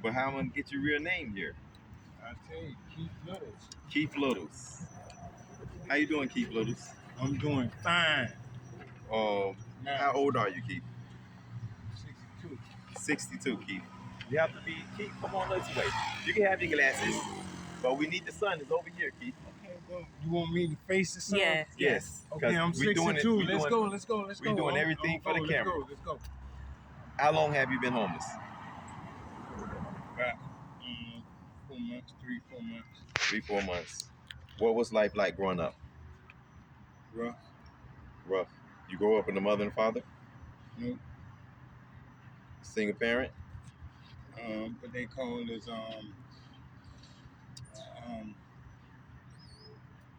But how am I gonna get your real name here? I tell you, Keith Littles. Keith Littles. How you doing, Keith Littles? I'm doing fine. How old are you, Keith? 62. 62, Keith. You have to be, Keith, come on this way. You can have your glasses, but we need the sun. It's over here, Keith. Okay, well, you want me to face the sun? Yeah. Yes. Okay, I'm 62. Let's go. We're doing everything for the camera. Let's go. How long have you been homeless? About 4 months, 3-4 months. 3-4 months. What was life like growing up? Rough. You grow up with a mother and father? Nope. Single parent? But they call us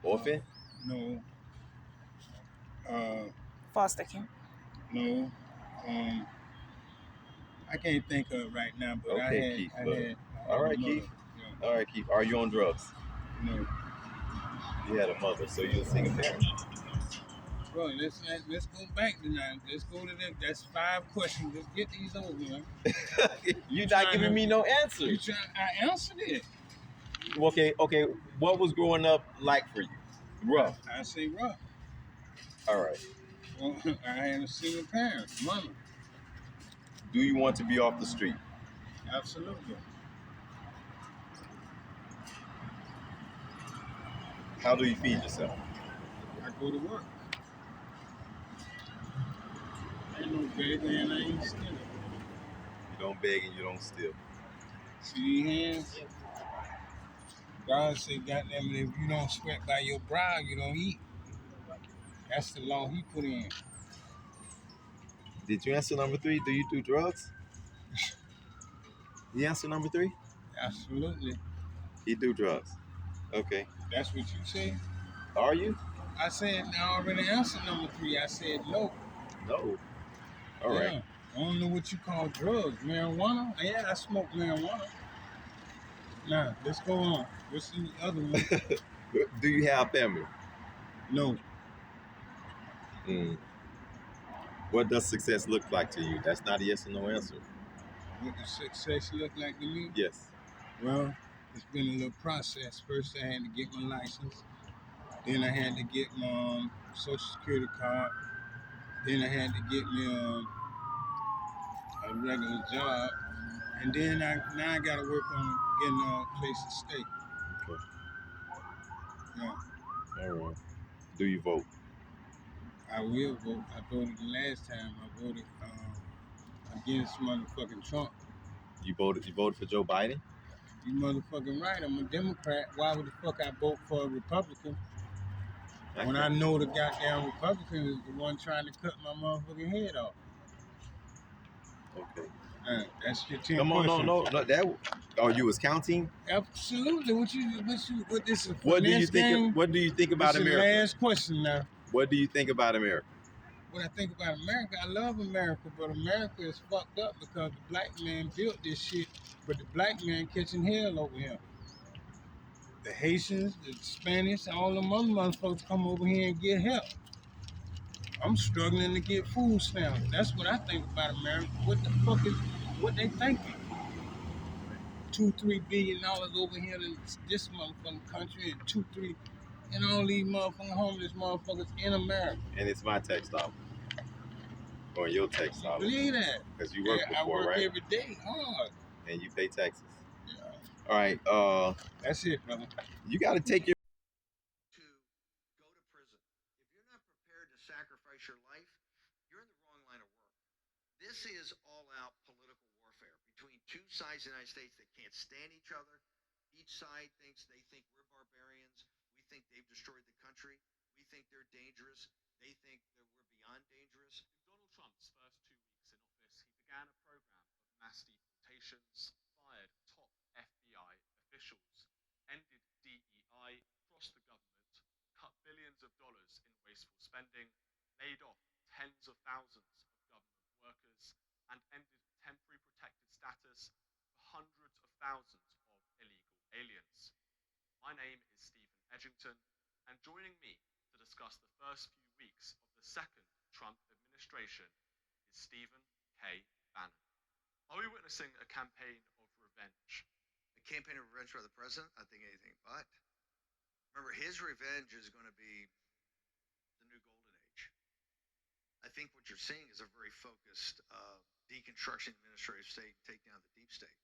Orphan? No. Foster care. No. I can't think of it right now, but Okay, Keith. All right, Keith. Yeah. All right, Keith. Are you on drugs? No. You had a mother, so you're a single parent. Bro, let's go back tonight. Let's go to them. That's 5 questions. Let's get these over, man. You're not giving me no answers. I answered it. Okay. What was growing up like for you? Rough. I say rough. All right. Well, I had a single parent, mama. Do you want to be off the street? Absolutely. How do you feed yourself? I go to work. I ain't no beggar and I ain't stealing. You don't beg and you don't steal. See these hands? God said, goddamn it, if you don't sweat by your brow, you don't eat. That's the law he put in. Did you answer number 3? Do you do drugs? You answer number 3? Absolutely. You do drugs. Okay. That's what you said? Are you? I said, I already answered number 3. I said no. No. All right. I don't know what you call drugs. Marijuana? Yeah, I smoke marijuana. Now, let's go on. What's the other one? Do you have family? No. What does success look like to you? That's not a yes or no answer. What does success look like to me? Yes. Well, it's been a little process. First, I had to get my license. Then I had to get my Social Security card. Then I had to get me a regular job. And then now I got to work on getting a place to stay. Okay. Yeah. All right. Do you vote? I will vote. I voted the last time. I voted against motherfucking Trump. You voted for Joe Biden? You motherfucking right. I'm a Democrat. Why would the fuck I vote for a Republican? Okay. When I know the goddamn Republican is the one trying to cut my motherfucking head off. Okay. That's your 10 Come on, questions. no. That. Oh, you was counting? Absolutely. What this is? What do you think? What do you think about America? This is the last question now. What do you think about America? What I think about America, I love America, but America is fucked up because the black man built this shit, but the black man catching hell over here. The Haitians, the Spanish, all them other motherfuckers come over here and get help. I'm struggling to get food stamps. That's what I think about America. What the fuck is what they thinking? $2-3 billion over here in this motherfucking country, and 2-3, and all these motherfucking homeless motherfuckers in America. And it's my tax dollar. Or your tax dollar. Believe that. Because you work before, I work right? every day hard. And you pay taxes. Yeah. All right. That's it, brother. You got to take your to go to prison. If you're not prepared to sacrifice your life, you're in the wrong line of work. This is all-out political warfare between two sides of the United States that can't stand each other. Each side thinks they think we're barbarians. We think they've destroyed the country. We think they're dangerous. They think that we're beyond dangerous. In Donald Trump's first 2 weeks in office, he began a program of mass deportations, fired top FBI officials, ended DEI, crossed the government, cut billions of dollars in wasteful spending, laid off tens of thousands of government workers, and ended temporary protected status for hundreds of thousands of illegal aliens. My name is Stephen Edgington, and joining me to discuss the first few weeks of the second Trump administration is Stephen K. Bannon. Are we witnessing a campaign of revenge? A campaign of revenge by the president? I think anything but. Remember, his revenge is going to be the new golden age. I think what you're seeing is a very focused deconstruction of the administrative state, take down the deep state.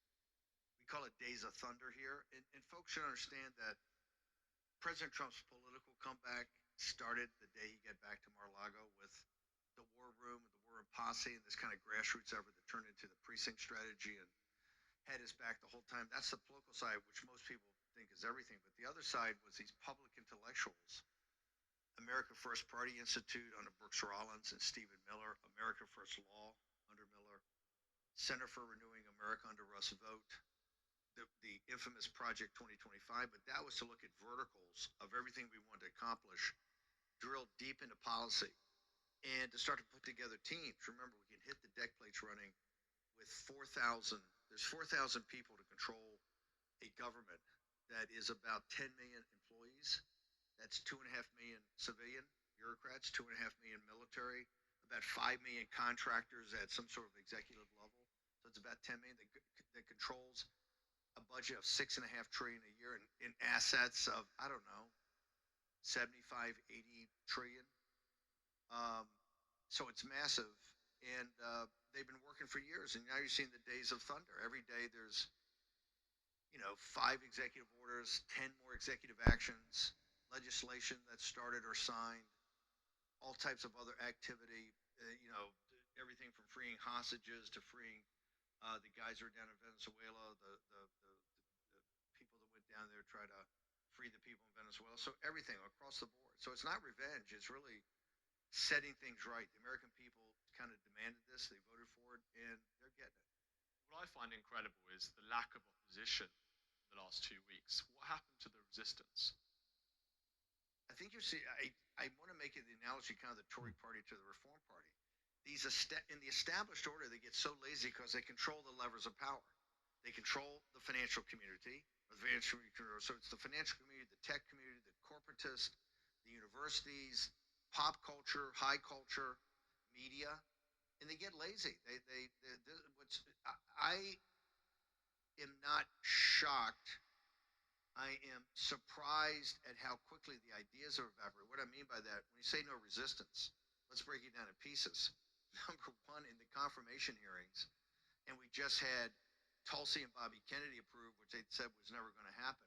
We call it days of thunder here, and folks should understand that President Trump's political comeback started the day he got back to Mar-a-Lago with the war room and the war room posse and this kind of grassroots effort that turned into the precinct strategy and had his back the whole time. That's the political side, which most people think is everything. But the other side was these public intellectuals. America First Party Institute under Brooks Rollins and Stephen Miller, America First Law under Miller, Center for Renewing America under Russ Vogt, the infamous Project 2025, but that was to look at verticals of everything we wanted to accomplish, drill deep into policy, and to start to put together teams. Remember, we can hit the deck plates running with 4,000. There's 4,000 people to control a government that is about 10 million employees. That's 2.5 million civilian bureaucrats, 2.5 million military, about 5 million contractors at some sort of executive level. So it's about 10 million that controls a budget of 6.5 trillion a year in assets of, I don't know, 75, 80 trillion. So it's massive, and they've been working for years, and now you're seeing the days of thunder. Every day there's, 5 executive orders, 10 more executive actions, legislation that's started or signed, all types of other activity, everything from freeing hostages to freeing the guys who are down in Venezuela, the people that went down there to try to free the people in Venezuela. So everything across the board. So it's not revenge. It's really setting things right. The American people kind of demanded this. They voted for it, and they're getting it. What I find incredible is the lack of opposition in the last 2 weeks. What happened to the resistance? I think you see, I want to make it the analogy kind of the Tory party to the Reform party. These in the established order, they get so lazy because they control the levers of power. They control the financial community, so it's the financial community, the tech community, the corporatists, the universities, pop culture, high culture, media, and they get lazy. I am not shocked. I am surprised at how quickly the ideas are evaporating. What I mean by that, when you say no resistance, let's break it down in pieces. Number one, in the confirmation hearings, and we just had Tulsi and Bobby Kennedy approved, which they said was never going to happen.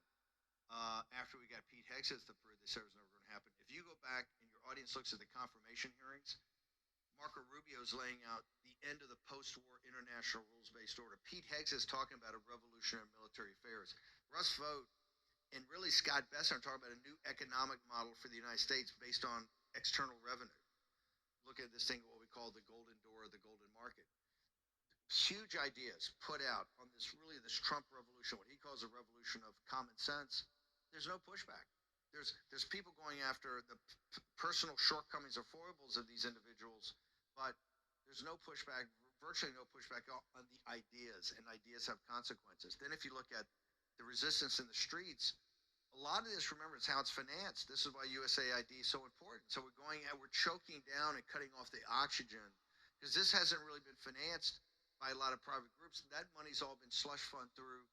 After we got Pete Hegseth approved, they said it was never going to happen. If you go back and your audience looks at the confirmation hearings, Marco Rubio is laying out the end of the post-war international rules-based order. Pete Hegseth is talking about a revolutionary military affairs. Russ Vogt and really Scott Besser are talking about a new economic model for the United States based on external revenue. Look at this thing, what we call the golden door, the golden market. Huge ideas put out on this Trump revolution, what he calls a revolution of common sense. There's no pushback. There's people going after the personal shortcomings or foibles of these individuals, but there's no pushback, virtually no pushback on the ideas, and ideas have consequences. Then if you look at the resistance in the streets, a lot of this, remember, is how it's financed. This is why USAID is so important. So we're choking down and cutting off the oxygen because this hasn't really been financed by a lot of private groups. That money's all been slush fund through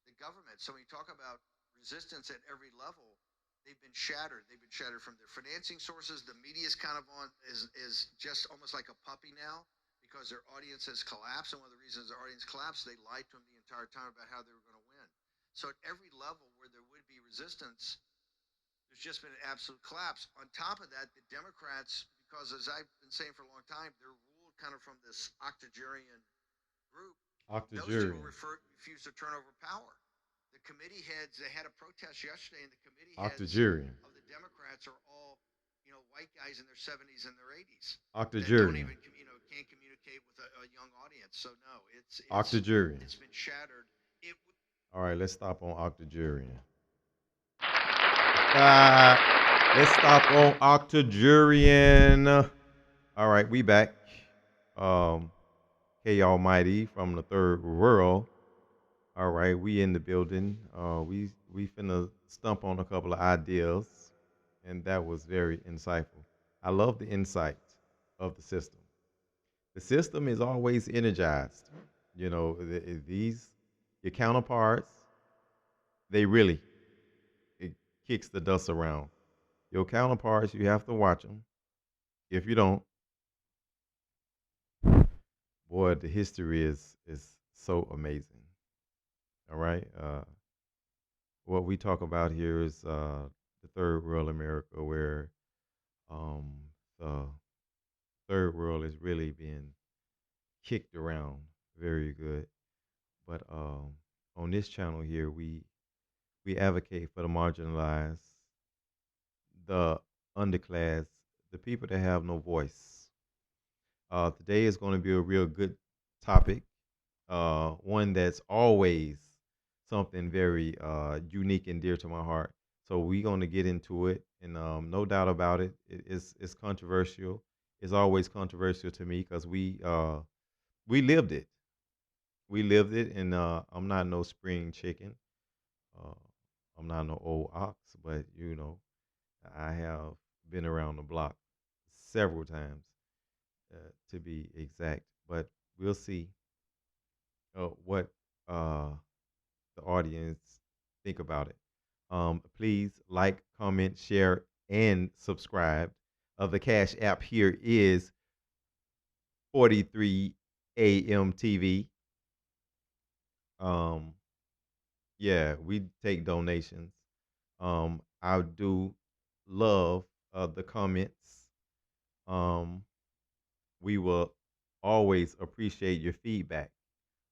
the government. So when you talk about resistance at every level, they've been shattered. They've been shattered from their financing sources. The media is kind of is just almost like a puppy now because their audience has collapsed. And one of the reasons their audience collapsed, they lied to them the entire time about how they were going to win. So at every level where there would be resistance, there's just been an absolute collapse. On top of that, the Democrats, because as I've been saying for a long time, they're ruled kind of from this octogenarian group. Those two refuse to turn over power. The committee heads, they had a protest yesterday, and the committee heads of the Democrats are all, white guys in their 70s and their 80s that don't even, can't communicate with a young audience. So no, it's been shattered. All right, let's stop on octogenarian. Let's stop on octogenarian. All right, we back. K Almighty from the third world. All right, we in the building. We finna stump on a couple of ideas, and that was very insightful. I love the insight of the system. The system is always energized. These Your counterparts, they really, it kicks the dust around. Your counterparts, you have to watch them. If you don't, boy, the history is so amazing. All right. What we talk about here is the third world America, where um, the third world is really being kicked around very good. But on this channel here, we advocate for the marginalized, the underclass, the people that have no voice. Today is going to be a real good topic, one that's always something very unique and dear to my heart. So we're going to get into it, and no doubt about it, it's controversial. It's always controversial to me because we lived it. We lived it, and I'm not no spring chicken. Uh, I'm not no old ox, but I have been around the block several times, to be exact. But we'll see what uh, the audience think about it. Please like, comment, share, and subscribe. The Cash App here is 43 AM TV. Um, yeah, we take donations. I do love the comments. Um, we will always appreciate your feedback.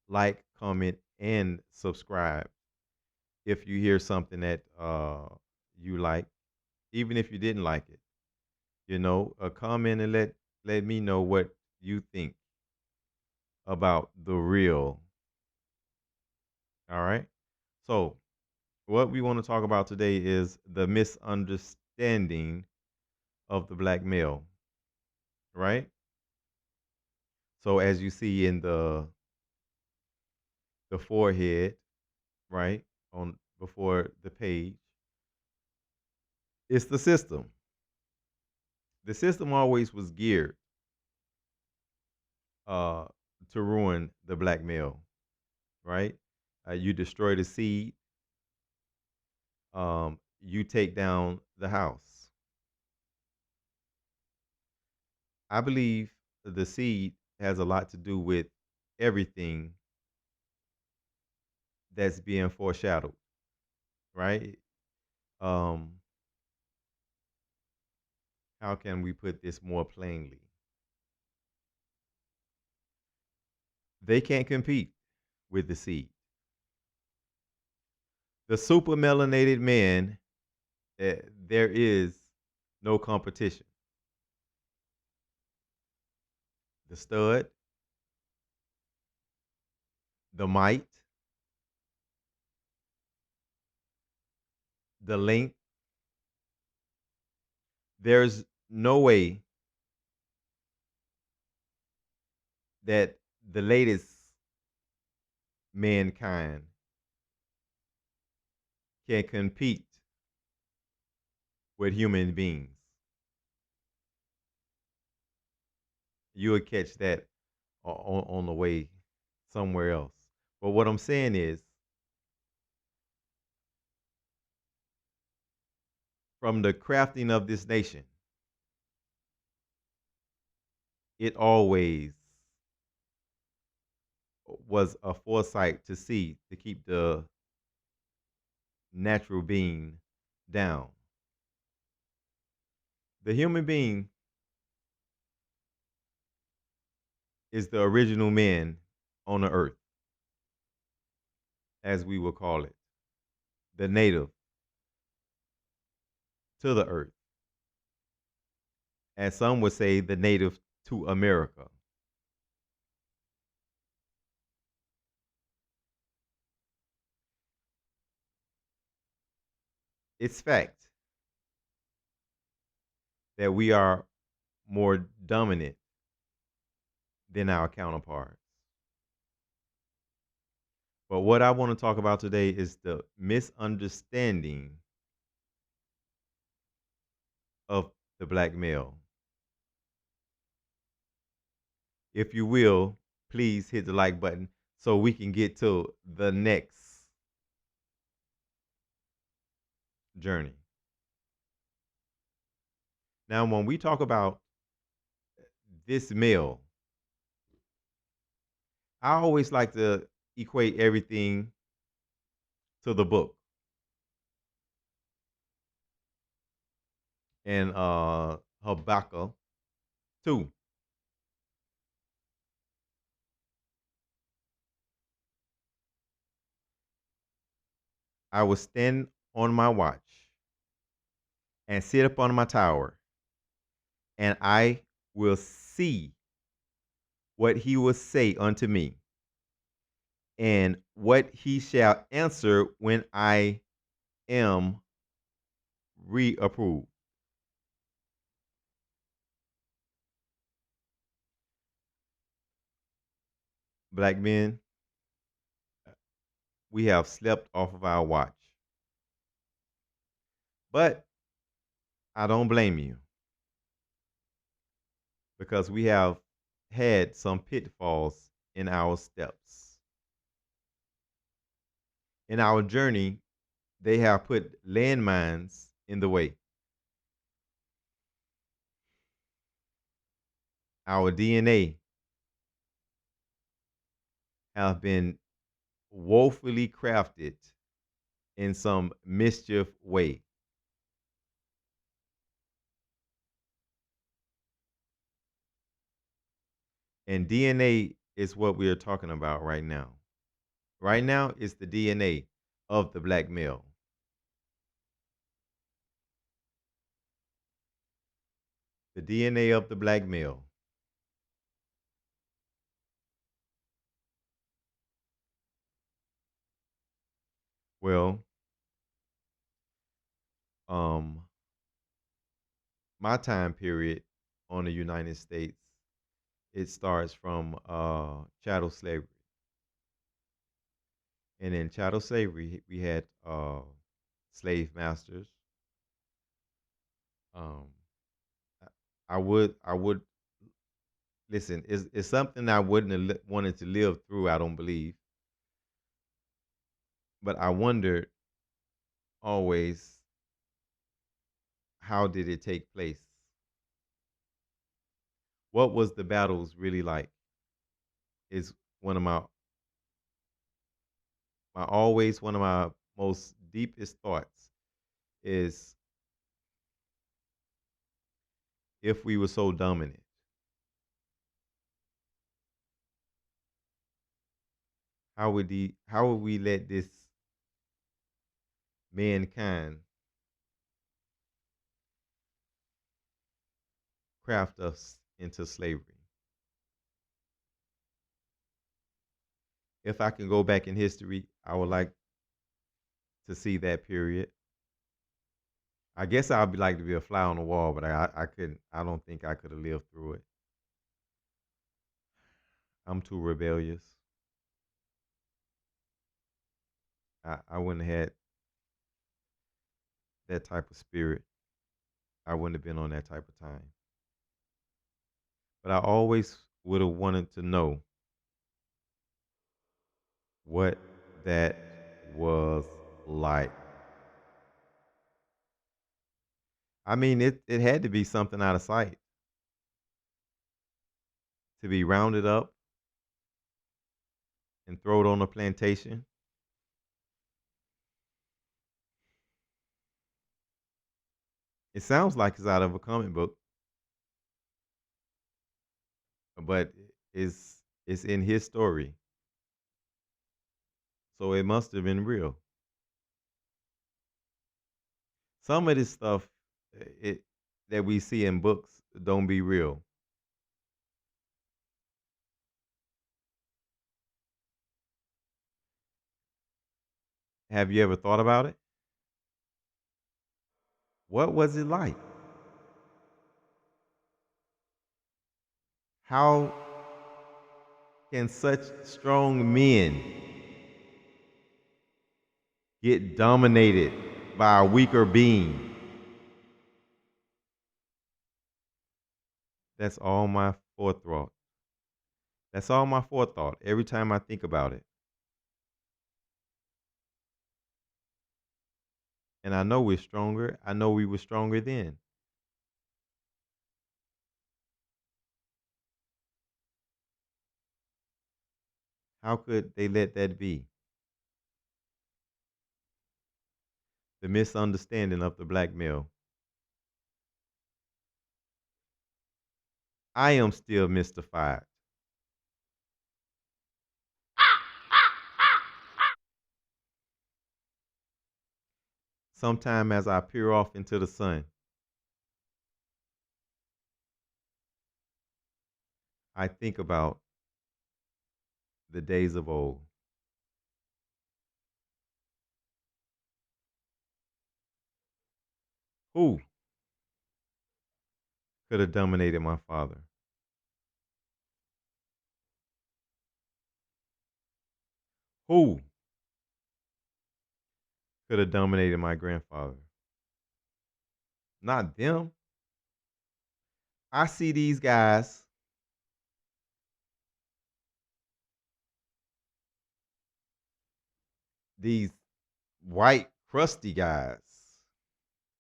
Like, comment, and subscribe. If you hear something that you like, even if you didn't like it, comment and let me know what you think about the real. All right. So, what we want to talk about today is the misunderstanding of the black male. Right. So, as you see in the forehead, right on before the page, it's the system. The system always was geared uh, to ruin the black male, right? You destroy the seed, you take down the house. I believe the seed has a lot to do with everything that's being foreshadowed, right? Um, how can we put this more plainly? They can't compete with the seed. The super melanated man, there is no competition. The stud, the might, the length, there's no way that the latest mankind can compete with human beings. You will catch that on the way somewhere else. But what I'm saying is, from the crafting of this nation, it always was a foresight to see to keep the natural being down. The human being is the original man on the earth, as we will call it, the native to the earth, as some would say, the native to America. It's fact that we are more dominant than our counterparts. But what I want to talk about today is the misunderstanding of the black male. If you will, please hit the like button, so we can get to the next journey. Now, when we talk about this meal, I always like to equate everything to the book. And Habakkuk 2. I will stand on my watch and sit upon my tower, and I will see what he will say unto me, and what he shall answer when I am reapproved. Black men, we have slept off of our watch. But I don't blame you because we have had some pitfalls in our steps. In our journey, they have put landmines in the way. Our DNA have been woefully crafted in some mischief way. And DNA is what we are talking about right now. Right now, it's the DNA of the black male. The DNA of the black male. Well, um, my time period on the United States, it starts from chattel slavery. And in chattel slavery, we had slave masters. Um, I would listen. It's something I wouldn't have wanted to live through. I don't believe, but I wondered always, how did it take place? What was the battles really like? Is one of one of my most deepest thoughts is, if we were so dominant, how would we let this mankind craft us into slavery? If I can go back in history, I would like to see that period. I guess I'd be like to be a fly on the wall, but I couldn't. I don't think I could have lived through it. I'm too rebellious. I wouldn't have had that type of spirit. I wouldn't have been on that type of time. But I always would have wanted to know what that was like. I mean, it had to be something out of sight to be rounded up and thrown on a plantation. It sounds like it's out of a comic book, but it's in his story, so it must have been real. Some of this stuff, it that we see in books, don't be real. Have you ever thought about it? What was it like? How can such strong men get dominated by a weaker being? That's all my forethought. That's all my forethought every time I think about it. And I know we're stronger. I know we were stronger then. How could they let that be? The misunderstanding of the black male. I am still mystified. Sometime as I peer off into the sun, I think about the days of old. Who could have dominated my father? Who could have dominated my grandfather? Not them. I see these guys, these white, crusty guys.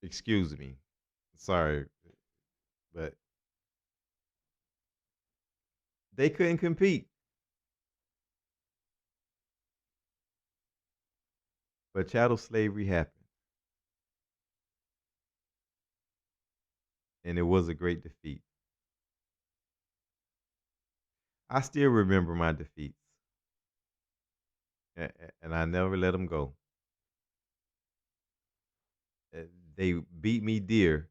Excuse me. Sorry, but they couldn't compete. But chattel slavery happened, and it was a great defeat. I still remember my defeats, and I never let them go. Uh, They beat me dear,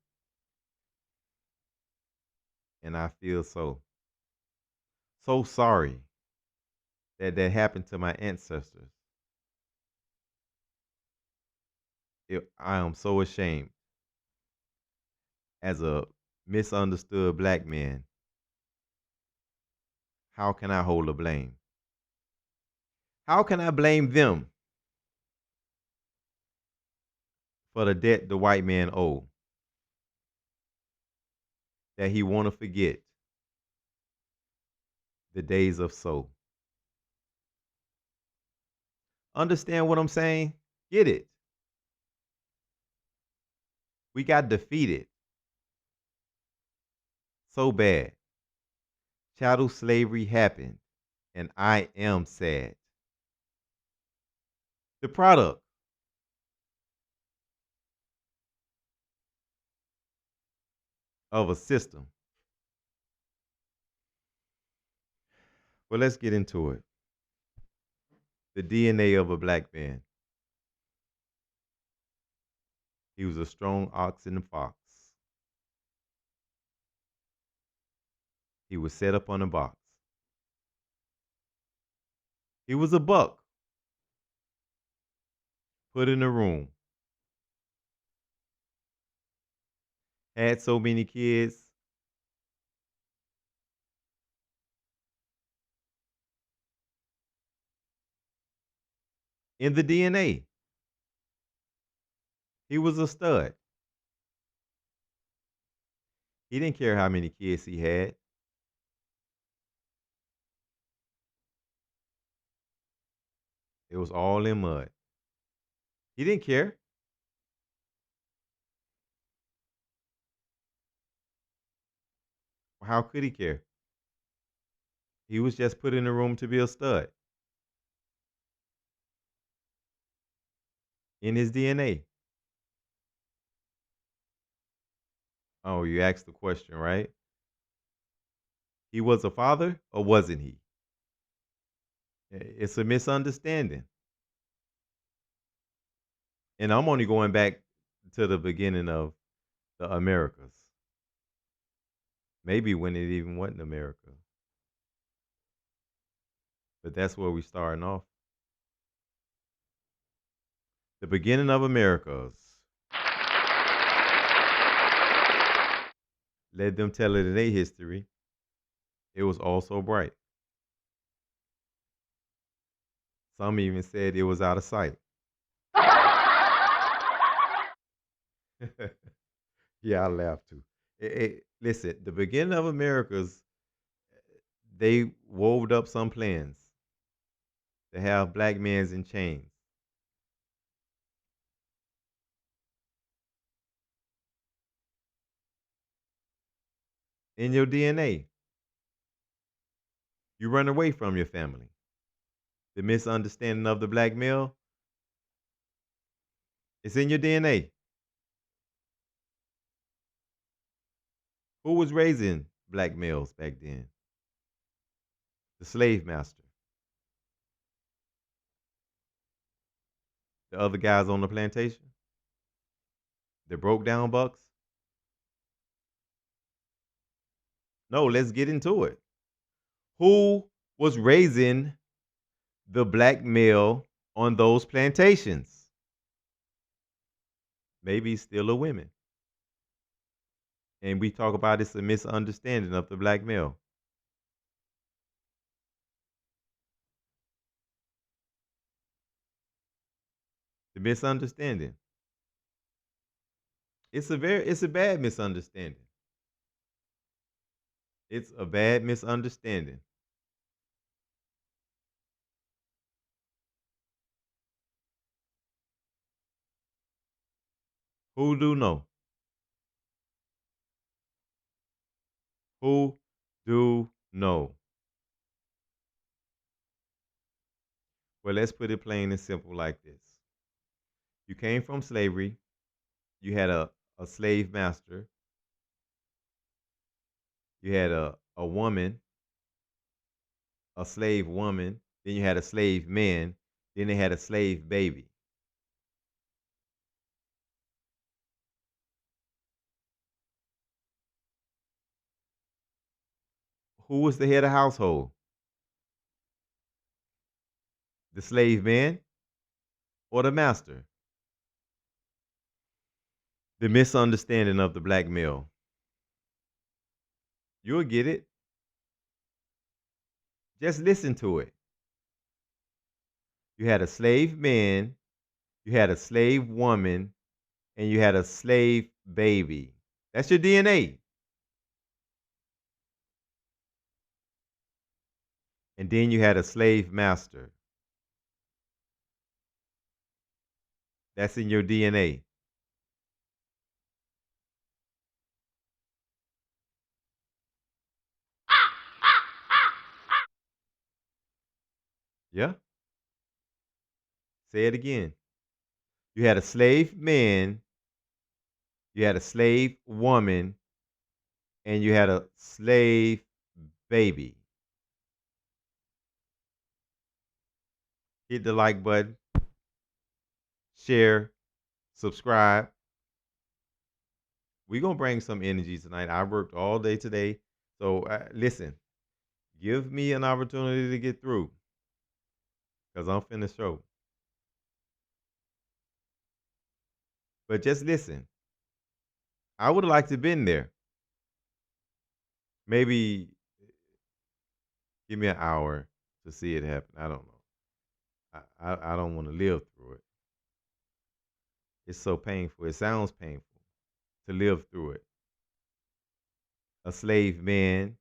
and I feel so sorry that that happened to my ancestors. I am so ashamed as a misunderstood black man. How can I hold the blame? How can I blame them for the debt the white man owe that he want to forget the days of so? Understand what I'm saying? Get it? We got defeated so bad. Chattel slavery happened, and I am sad. The product of a system. Well, let's get into it. The DNA of a black man. He was a strong ox and fox. He was set up on a box. He was a buck put in a room. Had so many kids. In the DNA, he was a stud. He didn't care how many kids he had. It was all in mud. He didn't care. How could he care? He was just put in the room to be a stud in his DNA. Oh, you asked the question, right? He was a father or wasn't he? It's a misunderstanding. And I'm only going back to the beginning of the Americas. Maybe when it even wasn't America. But that's where we starting off. The beginning of Americas. Let them tell it in their history. It was all so bright. Some even said it was out of sight. Yeah, I laugh too. Listen, the beginning of America's, they wove up some plans to have black men in chains. In your DNA, you run away from your family. The misunderstanding of the black male, it's in your DNA. Who was raising black males back then? The slave master. The other guys on the plantation? The broke down bucks? No, let's get into it. Who was raising the black male on those plantations? Maybe still a women. And we talk about it's a misunderstanding of the black male. The misunderstanding. It's a bad misunderstanding. It's a bad misunderstanding. Who do know? Who do know? Well, let's put it plain and simple like this. You came from slavery, you had a slave master, you had a woman, a slave woman, then you had a slave man, then they had a slave baby. Who was the head of household? The slave man or the master? The misunderstanding of the black male. You'll get it. Just listen to it. You had a slave man, you had a slave woman, and you had a slave baby. That's your DNA. And then you had a slave master. That's in your DNA. Yeah? Say it again. You had a slave man, you had a slave woman, and you had a slave baby. Hit the like button, share, subscribe. We're going to bring some energy tonight. I worked all day today. So listen, give me an opportunity to get through because I'm finna show. But just listen. I would have liked to have been there. Maybe give me an hour to see it happen. I don't know. I don't want to live through it. It's so painful. It sounds painful to live through it. A slave man,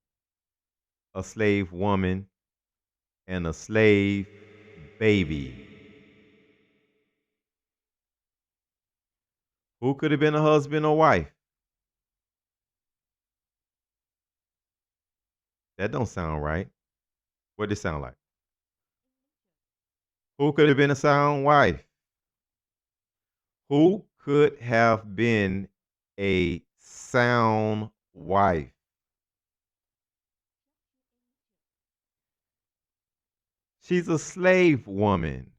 a slave woman, and a slave baby. Who could have been a husband or wife? That don't sound right. What did it sound like? Who could have been a sound wife? Who could have been a sound wife? She's a slave woman.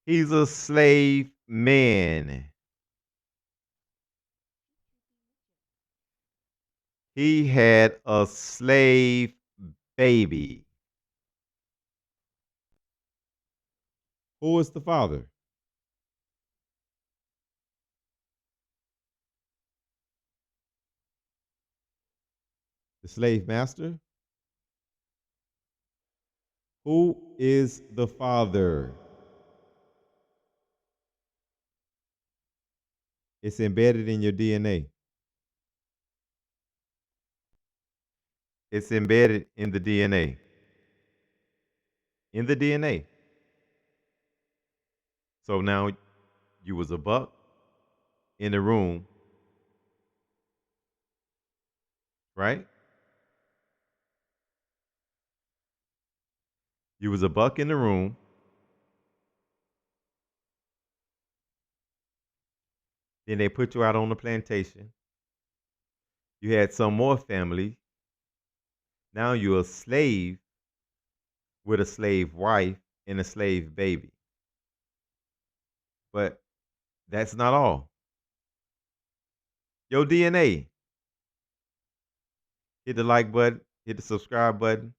He's a slave man. He had a slave baby. Who was the father? The slave master? Who is the father? It's embedded in your DNA. It's embedded in the DNA. In the DNA. So now you was a buck in the room, right? You was a buck in the room. Then they put you out on the plantation. You had some more family. Now you're a slave with a slave wife and a slave baby. But that's not all. Your DNA. Hit the like button, hit the subscribe button.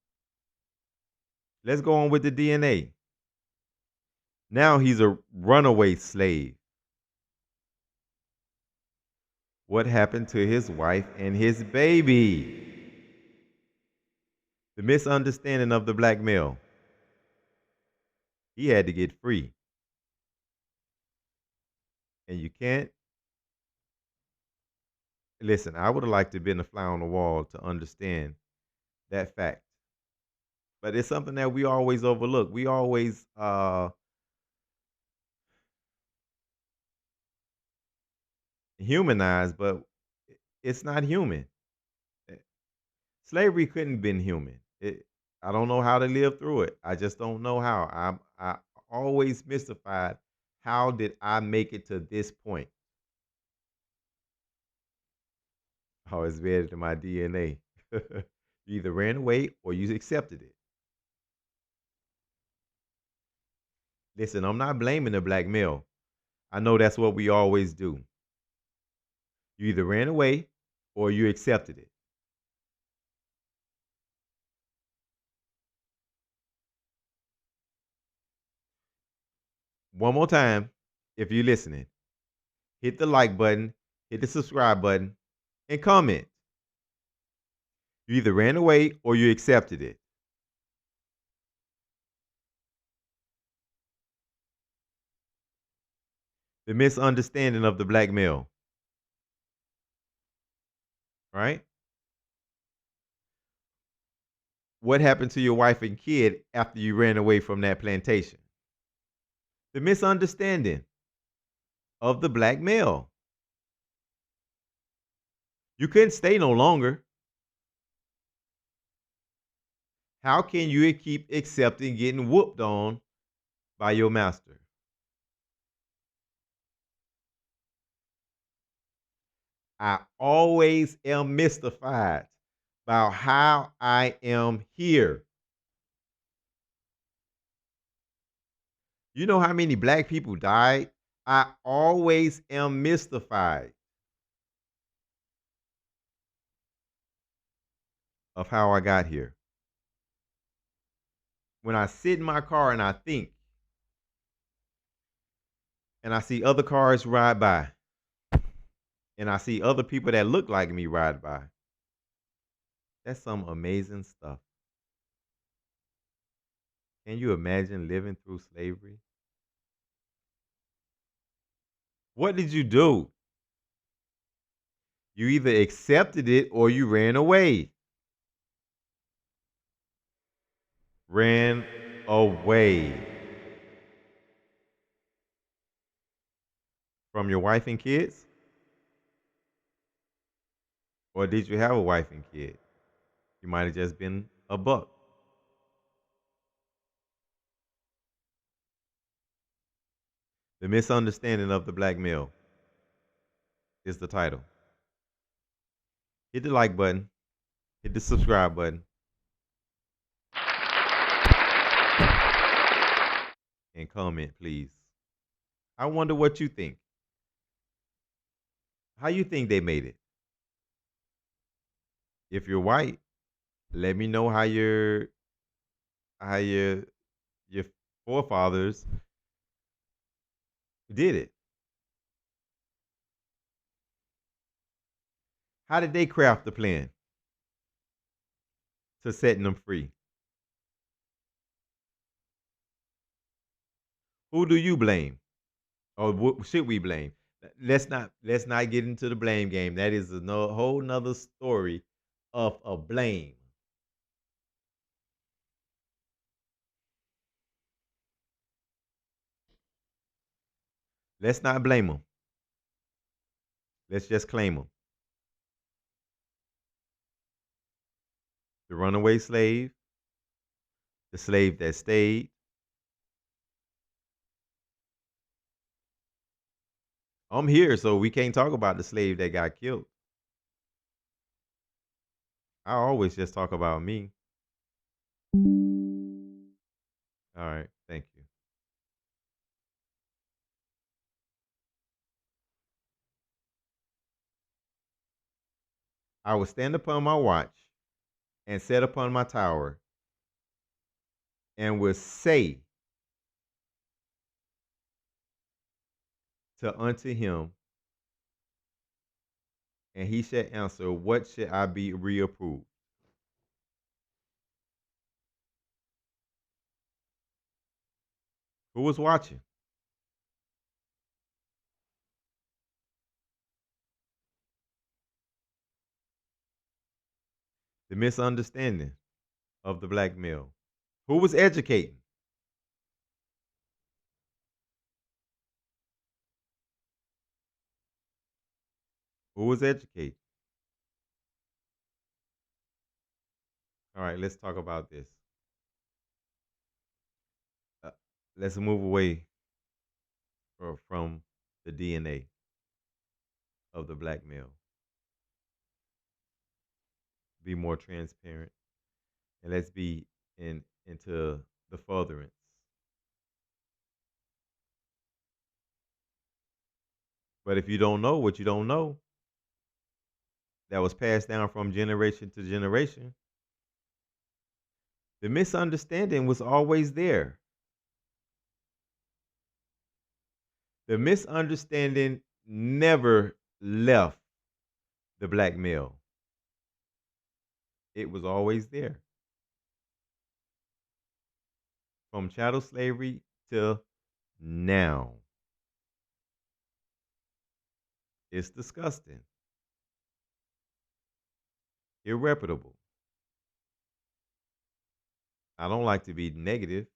Let's go on with the DNA. Now he's a runaway slave. What happened to his wife and his baby? The misunderstanding of the black male. He had to get free. And you can't listen. I would have liked to have been a fly on the wall to understand that fact. But it's something that we always overlook. We always humanize, but it's not human. Eh, Slavery couldn't have been human. I don't know how to live through it. I just don't know how. I always mystified. How did I make it to this point? Oh, it's embedded in my DNA. You either ran away or you accepted it. Listen, I'm not blaming the black male. I know that's what we always do. You either ran away or you accepted it. One more time, if you're listening, hit the like button, hit the subscribe button, and comment. You either ran away or you accepted it. The misunderstanding of the black male, right? What happened to your wife and kid after you ran away from that plantation? The misunderstanding of the black male. You couldn't stay no longer. How can you keep accepting getting whooped on by your master? I always am mystified about how I am here. You know how many black people died? I always am mystified of how I got here. When I sit in my car and I think, and I see other cars ride by, and I see other people that look like me ride by, that's some amazing stuff. Can you imagine living through slavery? What did you do? You either accepted it or you ran away. Ran away from your wife and kids? Or did you have a wife and kid? You might have just been a buck. The misunderstanding of the black male is the title. Hit the like button, hit the subscribe button, and comment, please. I wonder what you think. How you think they made it? If you're white, let me know how your forefathers did it. How did they craft the plan to setting them free? Who do you blame, or should we blame? Let's not get into the blame game. That is a whole nother story of a blame. Let's not blame them. Let's just claim them. The runaway slave, the slave that stayed. I'm here, so we can't talk about the slave that got killed. I always just talk about me. All right, thank you. I will stand upon my watch and set upon my tower and will say to unto him, and he shall answer, what should I be reapproved? Who was watching? The misunderstanding of the black male. Who was educating? Who was educating? All right, let's talk about this. Uh, let's move away from the DNA of the black male. Be more transparent, and let's be into the furtherance. But if you don't know what you don't know, that was passed down from generation to generation, the misunderstanding was always there. The misunderstanding never left the black male. It was always there. From chattel slavery till now. It's disgusting, irreparable. I don't like to be negative,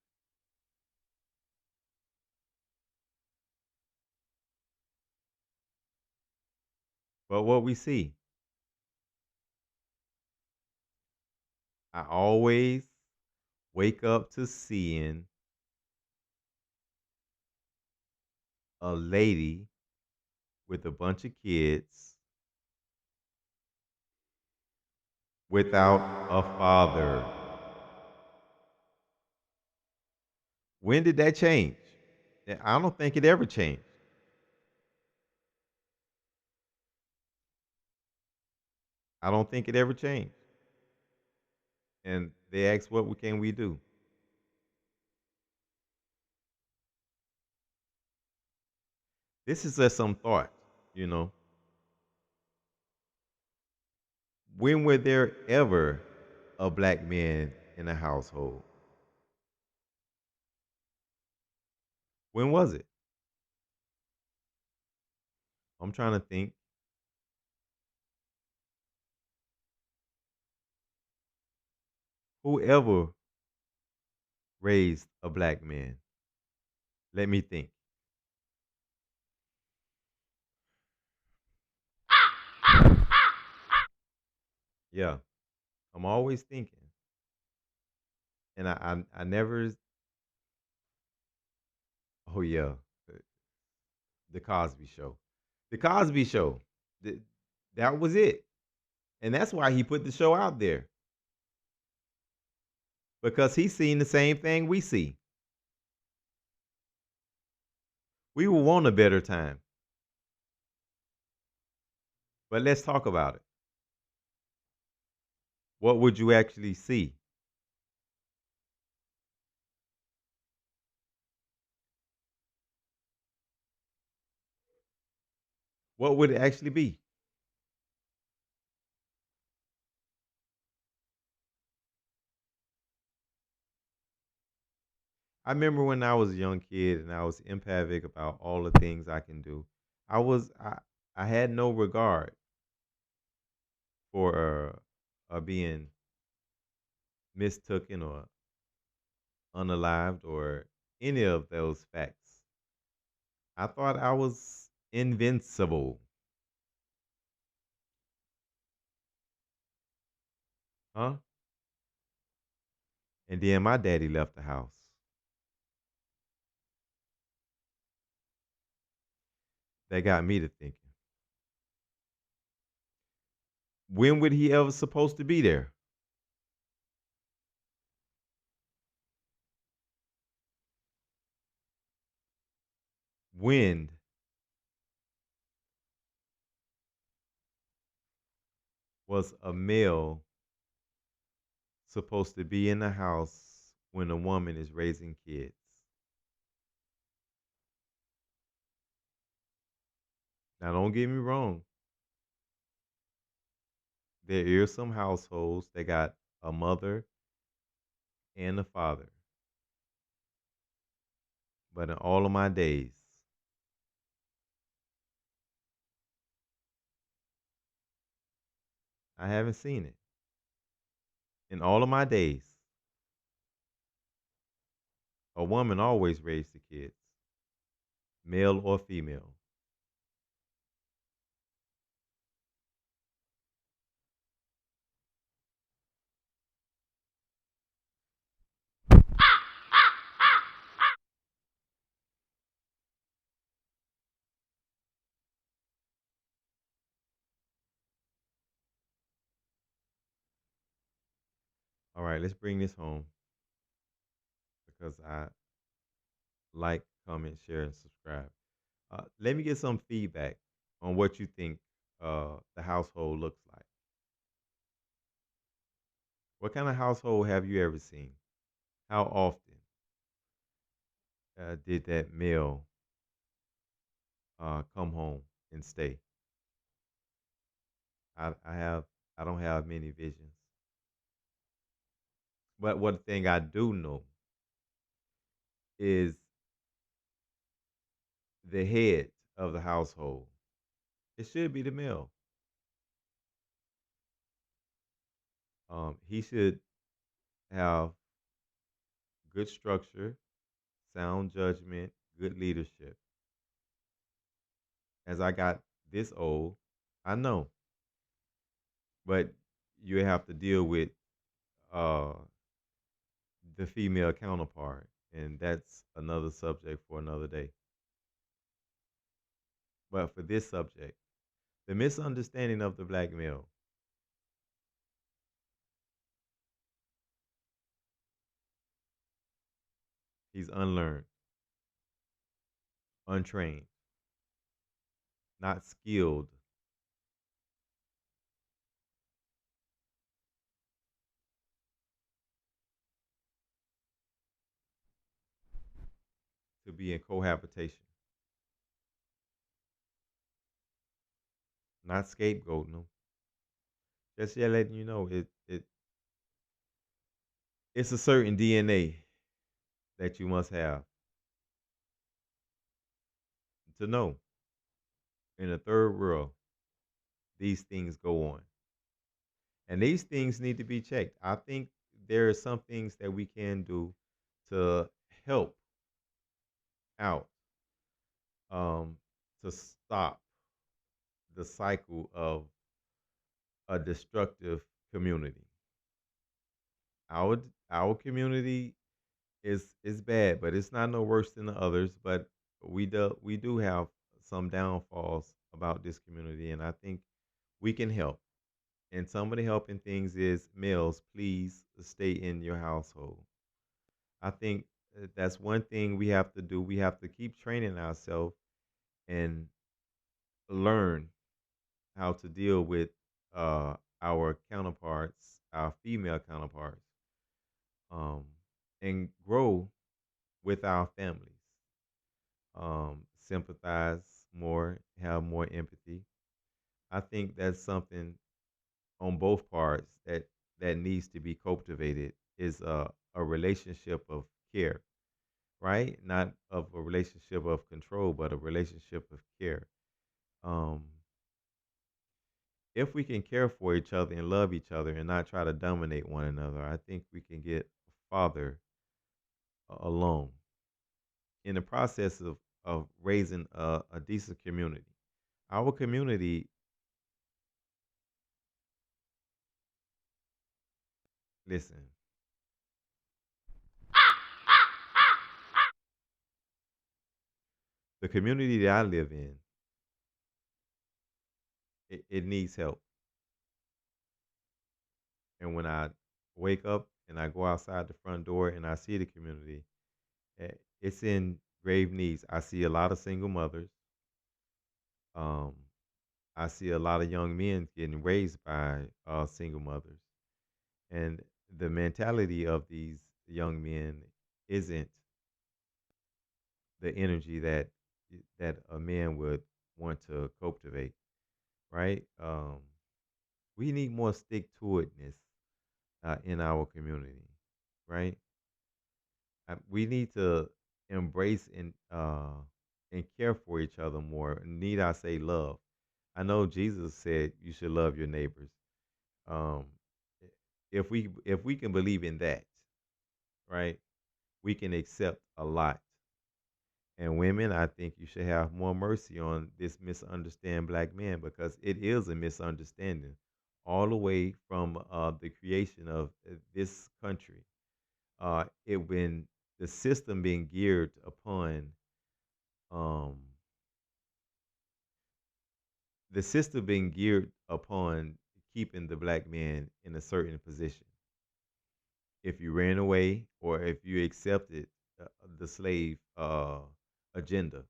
but what we see, I always wake up to seeing a lady with a bunch of kids without a father. When did that change? I don't think it ever changed. I don't think it ever changed. And they asked, what can we do? This is just some thought, you know. When were there ever a black man in a household? When was it? I'm trying to think. Whoever raised a black man? Let me think. Yeah, I'm always thinking. And I never, oh yeah, the the Cosby Show. The Cosby Show. Th- that was it. And that's why he put the show out there. Because he's seen the same thing we see. We will want a better time. But let's talk about it. What would you actually see? What would it actually be? I remember when I was a young kid and I was empathic about all the things I can do. I was I had no regard for being mistooken or unalived or any of those facts. I thought I was invincible. Huh? And then my daddy left the house. That got me to thinking. When would he ever supposed to be there? When was a male supposed to be in the house when a woman is raising kids? Now, don't get me wrong. There are some households that got a mother and a father. But in all of my days, I haven't seen it. In all of my days, a woman always raised the kids, male or female. All right, let's bring this home because I like, comment, share, and subscribe. Let me get some feedback on what you think the household looks like. What kind of household have you ever seen? How often did that male come home and stay? I have I don't have many visions, but one thing I do know is the head of the household. It should be the male. He should have good structure, sound judgment, good leadership. As I got this old, I know, but you have to deal with uh, the female counterpart, and that's another subject for another day. But for this subject, the misunderstanding of the black male, he's unlearned, untrained, not skilled to be in cohabitation, not scapegoating them. Just yeah, letting you know it's a certain DNA that you must have to know in the third world these things go on. And these things need to be checked. I think there are some things that we can do to help out, um, to stop the cycle of a destructive community. Our community is bad, but it's not no worse than the others. But we do have some downfalls about this community, and I think we can help. And some of the helping things is males, please stay in your household. I think that's one thing we have to do. We have to keep training ourselves and learn how to deal with our counterparts, our female counterparts, um, and grow with our families. Sympathize more, have more empathy. I think that's something on both parts that needs to be cultivated is a relationship of care, right? Not of a relationship of control, but a relationship of care. Um, if we can care for each other and love each other and not try to dominate one another, I think we can get farther along. In the process of of raising a decent community. Our community, listen, the community that I live in, it needs help. And when I wake up and I go outside the front door and I see the community, it's in grave needs. I see a lot of single mothers. Um, I see a lot of young men getting raised by single mothers, and the mentality of these young men isn't the energy that a man would want to cultivate, right? We need more stick to itness in our community, right? We need to embrace and care for each other more. Need I say love? I know Jesus said you should love your neighbors. Um, if we can believe in that, right, we can accept a lot. And women, I think you should have more mercy on this misunderstand black man because it is a misunderstanding all the way from the creation of this country. It when the system being geared upon um, the system being geared upon keeping the black man in a certain position. If you ran away or if you accepted the slave agenda,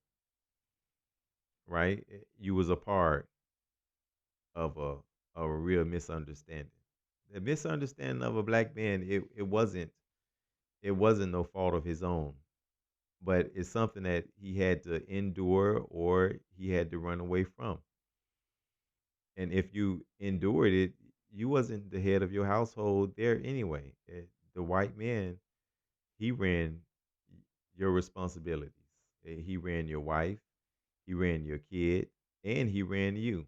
right? You was a part of a real misunderstanding. The misunderstanding of a black man, it wasn't no fault of his own, but it's something that he had to endure or he had to run away from. And if you endured it, you wasn't the head of your household there anyway. The white man, he ran your responsibilities. He ran your wife, he ran your kid, and he ran you.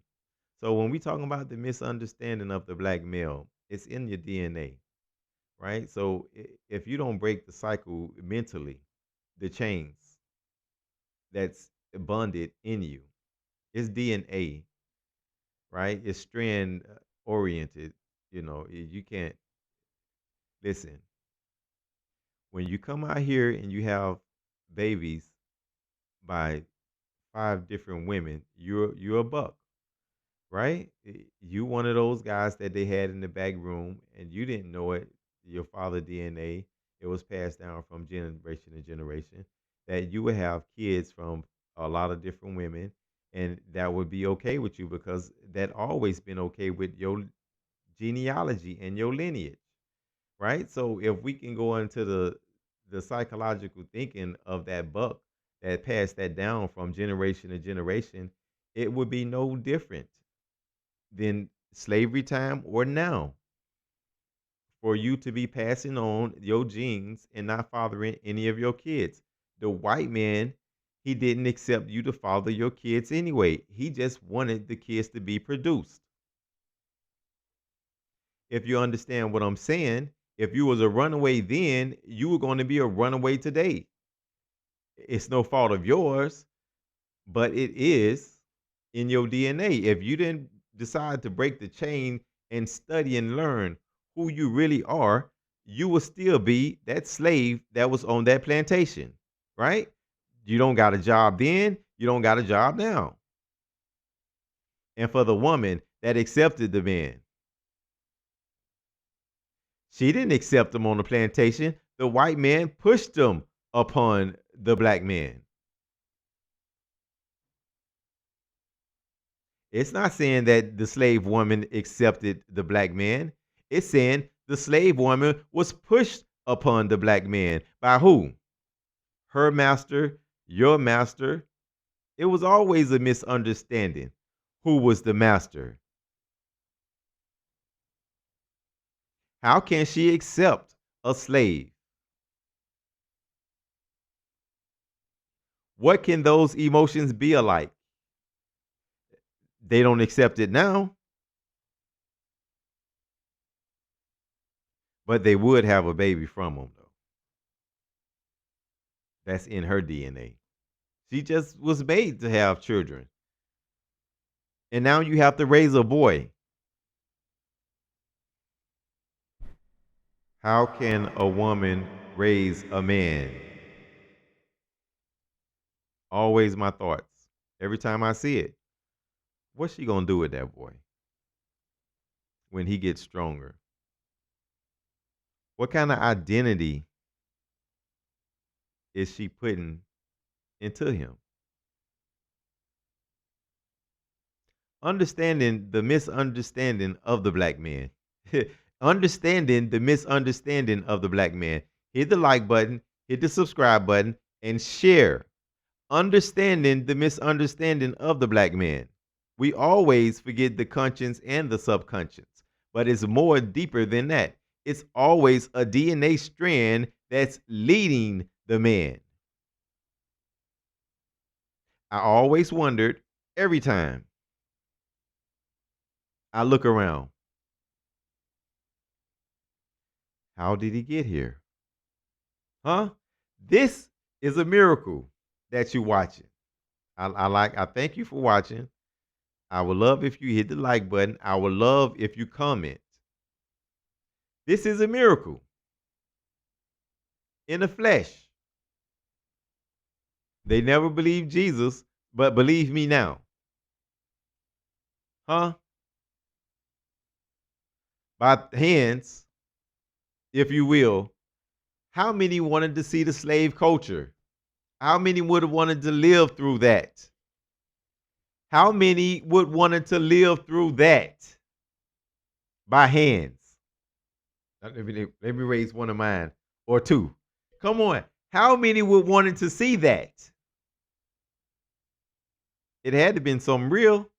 So when we talking about the misunderstanding of the black male, it's in your DNA, right? So if you don't break the cycle mentally, the chains that's bonded in you, it's DNA, right? It's strand oriented. You can't listen. When you come out here and you have babies by five different women, you're a buck, right? You one of those guys that they had in the back room, and you didn't know it. Your father DNA, it was passed down from generation to generation. That you would have kids from a lot of different women, and that would be okay with you because that always been okay with your genealogy and your lineage, right? So if we can go into the psychological thinking of that buck that passed that down from generation to generation, it would be no different than slavery time or now for you to be passing on your genes and not fathering any of your kids. The white man, he didn't accept you to father your kids anyway. He just wanted the kids to be produced. If you understand what I'm saying, if you was a runaway then, you were going to be a runaway today. It's no fault of yours, but it is in your DNA. If you didn't decide to break the chain and study and learn who you really are, you will still be that slave that was on that plantation, right? You don't got a job then, you don't got a job now. And for the woman that accepted the man, she didn't accept him on the plantation. The white man pushed him upon the black man. It's not saying that the slave woman accepted the black man. It's saying the slave woman was pushed upon the black man by who? Her master, your master. It was always a misunderstanding who was the master. How can she accept a slave? What can those emotions be alike? They don't accept it now, but they would have a baby from him, though. That's in her DNA. She just was made to have children. And now you have to raise a boy. How can a woman raise a man? Always my thoughts. Every time I see it. What's she gonna do with that boy when he gets stronger? What kind of identity is she putting into him? Understanding the misunderstanding of the black man. Understanding the misunderstanding of the black man. Hit the like button, hit the subscribe button, and share. Understanding the misunderstanding of the black man. We always forget the conscience and the subconscious, but it's more deeper than that. It's always a DNA strand that's leading the man. I always wondered every time I look around, how did he get here? Huh? This is a miracle that you're watching. I thank you for watching. I would love if you hit the like button. I would love if you comment. This is a miracle in the flesh. They never believed Jesus, but believe me now. Huh? By hands, if you will. How many wanted to see the slave culture? How many would have wanted to live through that? How many would wanted to live through that by hands? Let me raise one of mine or two. Come on. How many would wanted to see that? It had to have been something real.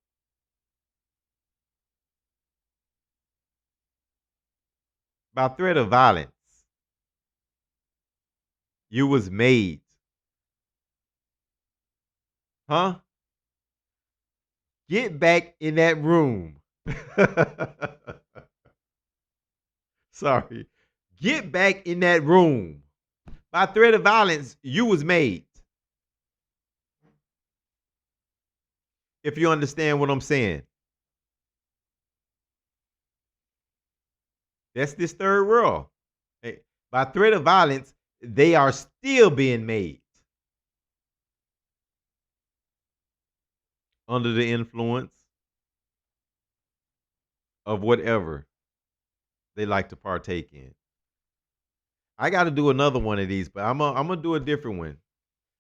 By threat of violence. You was made. Huh? Get back in that room. Sorry. Get back in that room. By threat of violence, you was made. If you understand what I'm saying. That's this third world. Hey, by threat of violence, they are still being made. Under the influence of whatever they like to partake in. I got to do another one of these, but I'm gonna do a different one.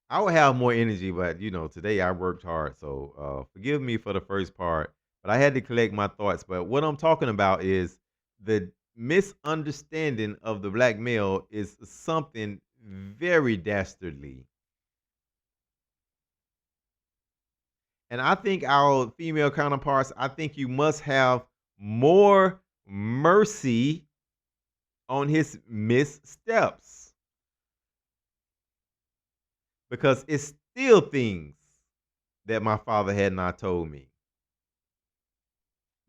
I will have more energy, but today I worked hard, so forgive me for the first part. But I had to collect my thoughts. But what I'm talking about is the misunderstanding of the black male is something very dastardly, and I think our female counterparts, I think you must have more mercy on his missteps because it's still things that my father had not told me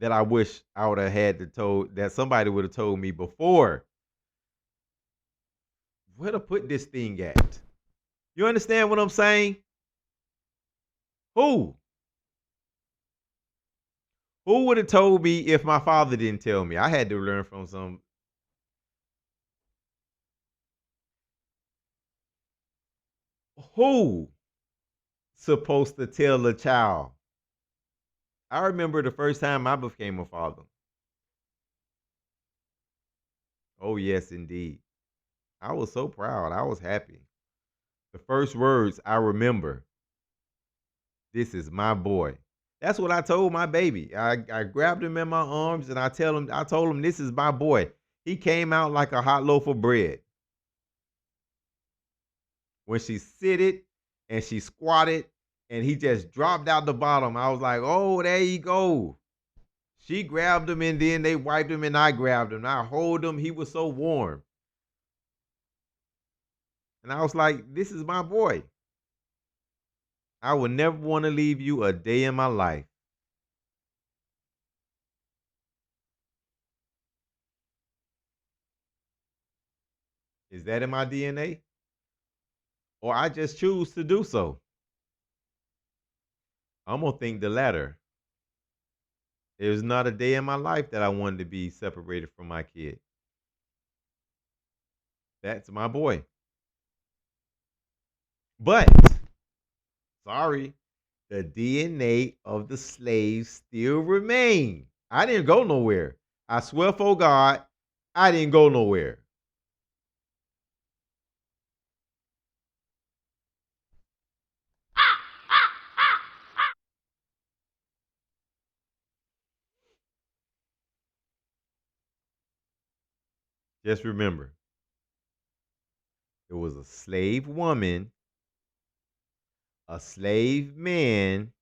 that I wish I would have had to told that somebody would have told me before. Where to put this thing at? You understand what I'm saying? Who? Who would have told me if my father didn't tell me? I had to learn from some. Who supposed to tell a child? I remember the first time I became a father. Oh, yes, indeed. I was so proud. I was happy. The first words I remember, this is my boy. That's what I told my baby. I grabbed him in my arms and I told him, this is my boy. He came out like a hot loaf of bread. When she sitted and she squatted and he just dropped out the bottom, I was like, oh, there you go. She grabbed him and then they wiped him and I grabbed him. I hold him. He was so warm. And I was like, this is my boy. I would never want to leave you a day in my life. Is that in my DNA? Or I just choose to do so? I'm gonna think the latter. There's not a day in my life that I wanted to be separated from my kid. That's my boy. But sorry, the DNA of the slaves still remain. I didn't go nowhere. I swear for God, I didn't go nowhere. Just remember, it was a slave woman, a slave man,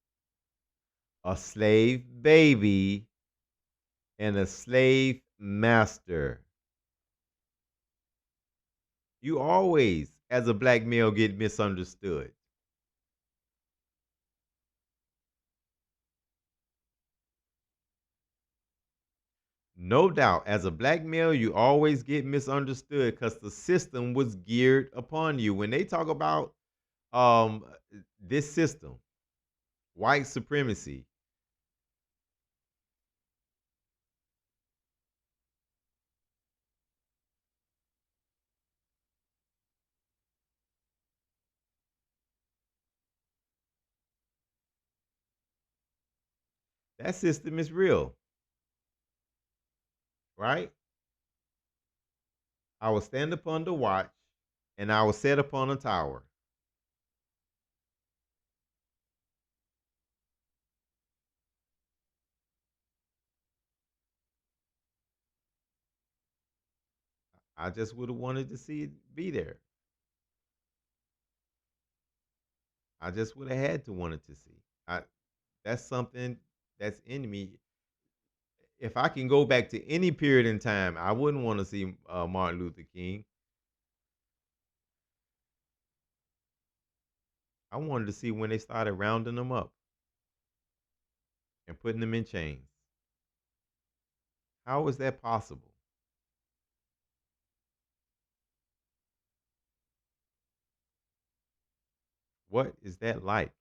a slave baby, and a slave master. You always, as a black male, get misunderstood. No doubt, as a black male, you always get misunderstood because the system was geared upon you. When they talk about um, this system, white supremacy, that system is real, right? I will stand upon the watch and I will set upon a tower. I just would have wanted to see it be there. I just would have had to wanted to see. I That's something that's in me. If I can go back to any period in time, I wouldn't want to see Martin Luther King. I wanted to see when they started rounding them up and putting them in chains. How is that possible? What is that like?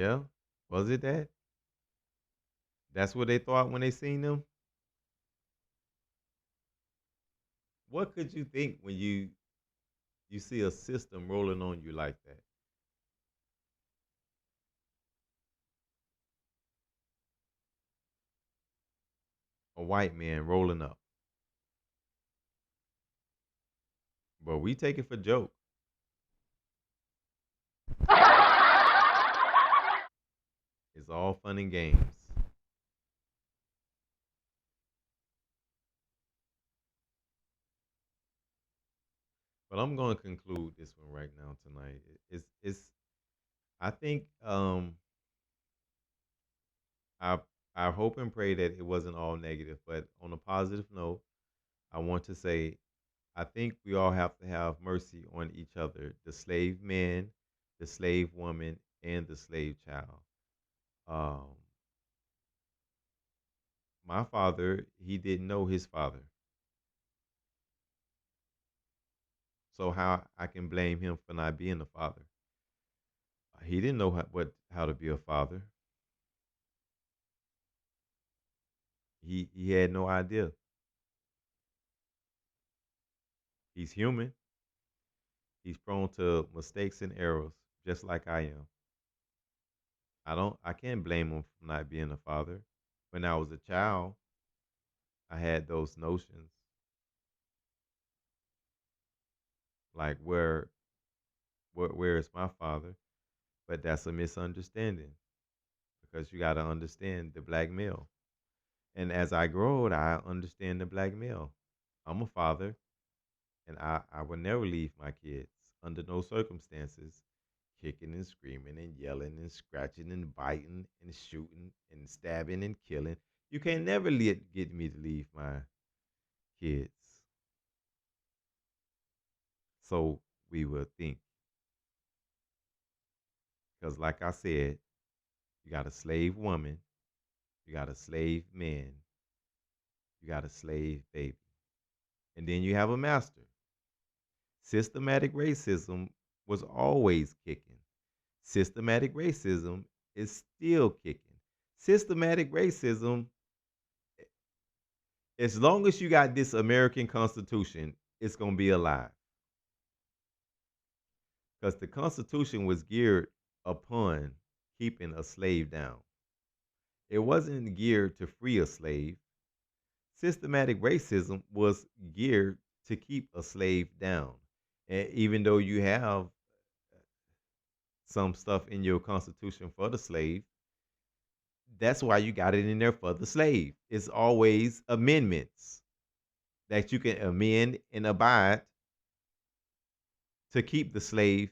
Yeah? Was it that? That's what they thought when they seen them? What could you think when you see a system rolling on you like that? A white man rolling up. But we take it for joke. It's all fun and games. But I'm going to conclude this one right now tonight. It's I think I I hope and pray that it wasn't all negative, but on a positive note, I want to say I think we all have to have mercy on each other, the slave man, the slave woman, and the slave child. Um, my father, he didn't know his father. So how I can blame him for not being a father? He didn't know how to be a father. He had no idea. He's human. He's prone to mistakes and errors, just like I am. I can't blame him for not being a father. When I was a child, I had those notions like where is my father? But that's a misunderstanding because you got to understand the black male. And as I grow old, I understand the black male. I'm a father, and I will never leave my kids under no circumstances, kicking and screaming and yelling and scratching and biting and shooting and stabbing and killing. You can never get me to leave my kids. So we will think. Because, like I said, you got a slave woman, you got a slave man, You got a slave baby. And then you have a master. Systematic racism was always kicking. Systematic racism is still kicking. Systematic racism, as long as you got this American Constitution, it's going to be alive. Because the Constitution was geared upon keeping a slave down. It wasn't geared to free a slave. Systematic racism was geared to keep a slave down. And even though you have some stuff in your Constitution for the slave, that's why you got it in there for the slave. It's always amendments that you can amend and abide to keep the slave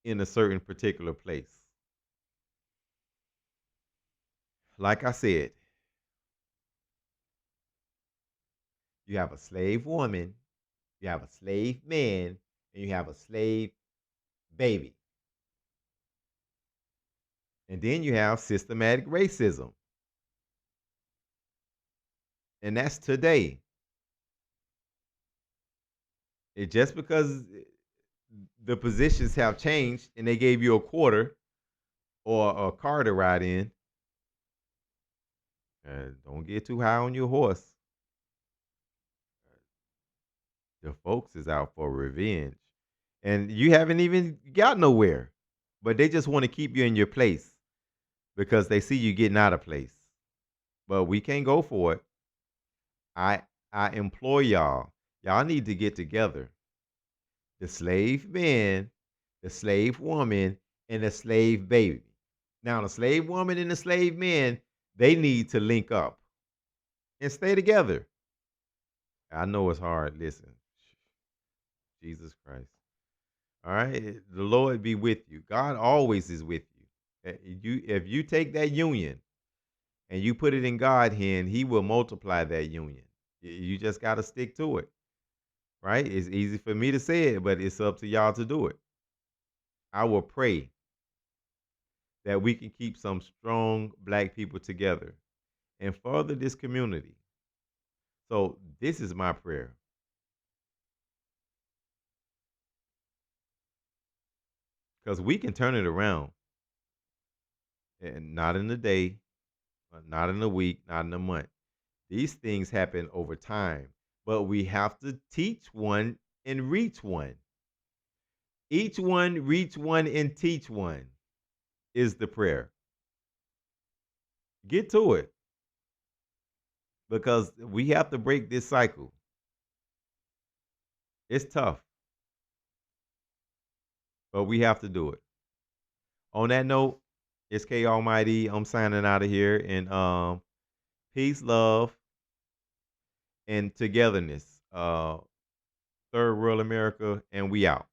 in a certain particular place. Like I said, you have a slave woman, you have a slave man, and you have a slave baby. And then you have systematic racism. And that's today. It just because the positions have changed and they gave you a quarter or a car to ride in, don't get too high on your horse. The folks is out for revenge. And you haven't even got nowhere. But they just want to keep you in your place because they see you getting out of place. But we can't go for it. I I implore y'all. Y'all need to get together. The slave man, the slave woman, and the slave baby. Now, the slave woman and the slave man, they need to link up and stay together. I know it's hard. Listen, Jesus Christ. All right. The Lord be with you. God always is with you. If you take that union and you put it in God's hand, He will multiply that union. You just got to stick to it. Right? It's easy for me to say it, but it's up to y'all to do it. I will pray that we can keep some strong black people together and further this community. So this is my prayer. Because we can turn it around. And not in a day, not in a week, not in a month. These things happen over time. But we have to teach one and reach one. Each one, reach one, and teach one is the prayer. Get to it. Because we have to break this cycle. It's tough. But we have to do it. On that note, it's K Almighty. I'm signing out of here. And peace, love, and togetherness. Third World America, and we out.